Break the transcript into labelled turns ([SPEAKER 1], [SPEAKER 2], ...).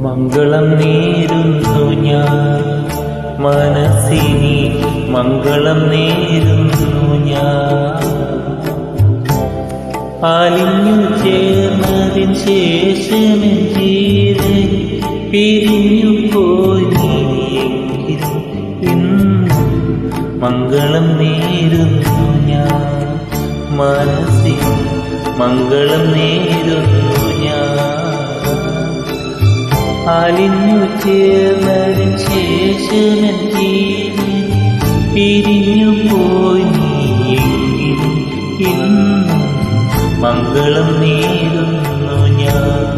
[SPEAKER 1] മംഗളം നേരുന്നു ഞാൻ, മനസ്സിനി മംഗളം നേരുന്നു ഞാൻ. അലിഞ്ഞു ചേർന്നതിൻ ശേഷമെൻ ജീവൻ പിരിഞ്ഞു പോയെങ്കിലും ഇന്നും മംഗളം നേരുന്നു ഞാൻ, മനസ്സിനി മംഗളം നേരുന്നു ഞാൻ. അലിഞ്ഞു ചേർന്നതിൻ ശേഷമെൻ ജീവൻ പിരിഞ്ഞു പോയെങ്കിലും ഇന്നും മംഗളം നേരുന്നു ഞാൻ.